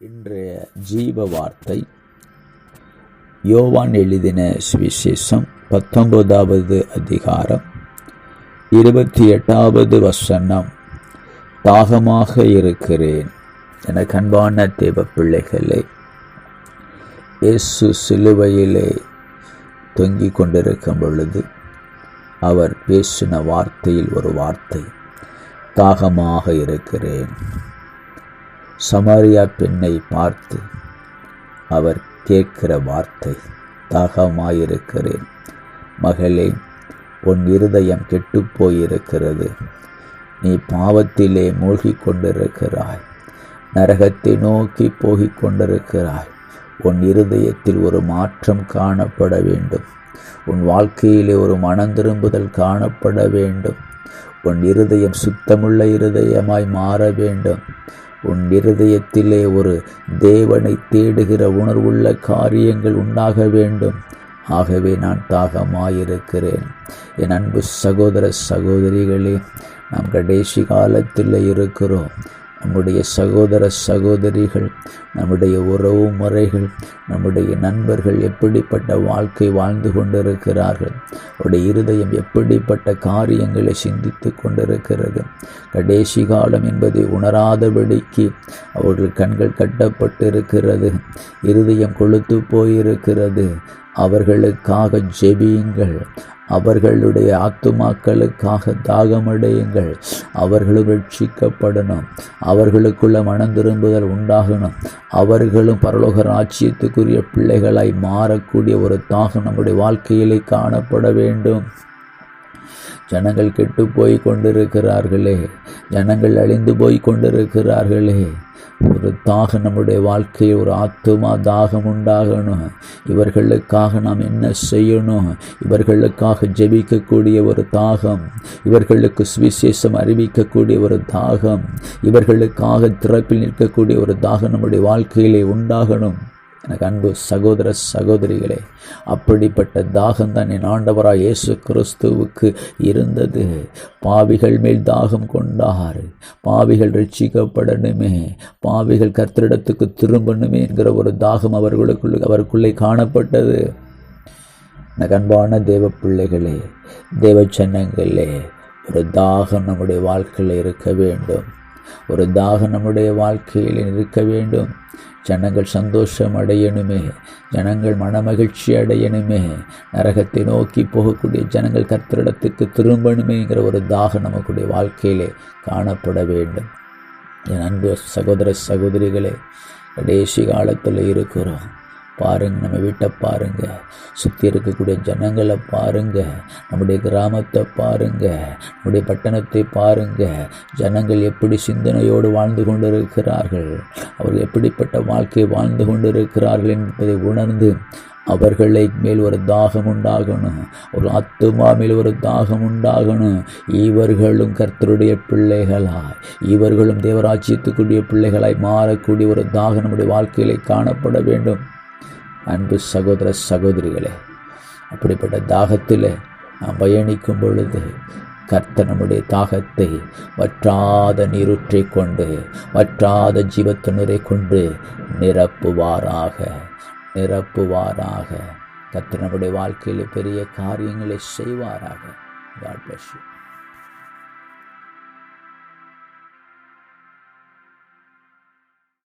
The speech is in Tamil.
இன்றைய ஜீவ வார்த்தை யோவான் எழுதின சுவிசேஷம் 19வது அதிகாரம் 28வது வசனம். தாகமாக இருக்கிறேன். என அன்பான தேவ பிள்ளைகளே, இயேசு சிலுவையிலே தொங்கிக் கொண்டிருக்கும் பொழுது அவர் பேசின வார்த்தையில் ஒரு வார்த்தை, தாகமாக இருக்கிறேன். சமாரியா பெண்ணை பார்த்து அவர் கேட்கிற வார்த்தை, தாகமாயிருக்கிறேன். மகளே, உன் இருதயம் கெட்டுப்போயிருக்கிறது. நீ பாவத்திலே மூழ்கிக் கொண்டிருக்கிறாய். நரகத்தை நோக்கி போகிக் கொண்டிருக்கிறாய். உன் இருதயத்தில் ஒரு மாற்றம் காணப்பட வேண்டும். உன் வாழ்க்கையிலே ஒரு மனம் திரும்புதல் காணப்பட வேண்டும். உன் இருதயம் சுத்தமுள்ள இருதயமாய் மாற வேண்டும். உன் இருதயத்திலே ஒரு தேவனை தேடுகிற உணர்வுள்ள காரியங்கள் உண்டாக வேண்டும். ஆகவே நான் தாகமாயிருக்கிறேன். என் அன்பு சகோதர சகோதரிகளே, நாம் கடைசி காலத்தில் இருக்கிறோம். நம்முடைய சகோதர சகோதரிகள், நம்முடைய உறவு முறைகள், நம்முடைய நண்பர்கள் எப்படிப்பட்ட வாழ்க்கை வாழ்ந்து கொண்டிருக்கிறார்கள்? அவருடைய இருதயம் எப்படிப்பட்ட காரியங்களை சிந்தித்து கொண்டிருக்கிறது? கடைசி காலம் என்பதை உணராதபடிக்கு அவர்கள் கண்கள் கட்டப்பட்டிருக்கிறது. இருதயம் கொழுத்து போயிருக்கிறது. அவர்களுக்காக ஜெபியுங்கள். அவர்களுடைய ஆத்துமாக்களுக்காக தாகமடையுங்கள். அவர்களும் ரட்சிக்கப்படணும். அவர்களுக்குள்ள மனம் திரும்புதல் உண்டாகணும். அவர்களும் பரலோக ராஜ்யத்துக்குரிய பிள்ளைகளாய் மாறக்கூடிய ஒரு தாகம் நம்முடைய வாழ்க்கையிலே காணப்பட வேண்டும். ஜனங்கள் கெட்டு போய் கொண்டிருக்கிறார்களே, ஜனங்கள் அழிந்து போய் கொண்டிருக்கிறார்களே. ஒரு தாகம் நம்முடைய வாழ்க்கையில், ஒரு ஆத்துமா தாகம் உண்டாகணும். இவர்களுக்காக நாம் என்ன செய்யணும்? இவர்களுக்காக ஜெபிக்கக்கூடிய ஒரு தாகம், இவர்களுக்கு சுவிசேஷம் அறிவிக்கக்கூடிய ஒரு தாகம், இவர்களுக்காக திறப்பில் நிற்கக்கூடிய ஒரு தாகம் நம்முடைய வாழ்க்கையிலே உண்டாகணும். எனக்கு அன்பு சகோதர சகோதரிகளே, அப்படிப்பட்ட தாகம்தான் என் ஆண்டவராய் இயேசு கிறிஸ்துவுக்கு இருந்தது. பாவிகள் மேல் தாகம் கொண்டார். பாவிகள் ரட்சிக்கப்படணுமே, பாவிகள் கர்த்தரிடத்துக்கு திரும்பணுமே என்கிற ஒரு தாகம் அவருக்குள்ளே காணப்பட்டது. எனக்கு அன்பான தேவ பிள்ளைகளே, தேவ ஜனங்களே, ஒரு தாகம் நம்முடைய வாழ்க்கையில் இருக்க வேண்டும். ஒரு தாகம் நம்முடைய வாழ்க்கையில் இருக்க வேண்டும். ஜனங்கள் சந்தோஷம் அடையணுமே, ஜனங்கள் மனமகிழ்ச்சி அடையணுமே, நரகத்தை நோக்கி போகக்கூடிய ஜனங்கள் கர்த்தரிடத்துக்கு திரும்பணுமேங்கிற ஒரு தாகம் நமக்குடைய வாழ்க்கையிலே காணப்பட வேண்டும். என் அன்பு சகோதர சகோதரிகளே, கடைசி காலத்தில் இருக்கிறோம். பாருங்கள், நம்ம வீட்டை பாருங்கள், சுற்றி இருக்கக்கூடிய ஜனங்களை பாருங்கள், நம்முடைய கிராமத்தை பாருங்கள், நம்முடைய பட்டணத்தை பாருங்கள். ஜனங்கள் எப்படி சிந்தனையோடு வாழ்ந்து கொண்டிருக்கிறார்கள், அவர்கள் எப்படிப்பட்ட வாழ்க்கை வாழ்ந்து கொண்டிருக்கிறார்கள் என்பதை உணர்ந்து அவர்களை மேல் ஒரு தாகம் உண்டாகணும். ஒரு ஆத்துமா மேல் ஒரு தாகம் உண்டாகணும். இவர்களும் கர்த்தருடைய பிள்ளைகளாய், இவர்களும் தேவராஜ்யத்துக்குரிய பிள்ளைகளாய் மாறக்கூடிய ஒரு தாகம் நம்முடைய வாழ்க்கையிலே காணப்பட வேண்டும். அன்பு சகோதர சகோதரிகளே, அப்படிப்பட்ட தாகத்தில் நாம் பயணிக்கும் பொழுது கர்த்தர் நம்முடைய தாகத்தை வற்றாத நீரூற்றை கொண்டு, வற்றாத ஜீவத்தண்ணீரை கொண்டு நிரப்புவாராக. கர்த்தர் நம்முடைய வாழ்க்கையில் பெரிய காரியங்களை செய்வாராக. God bless you.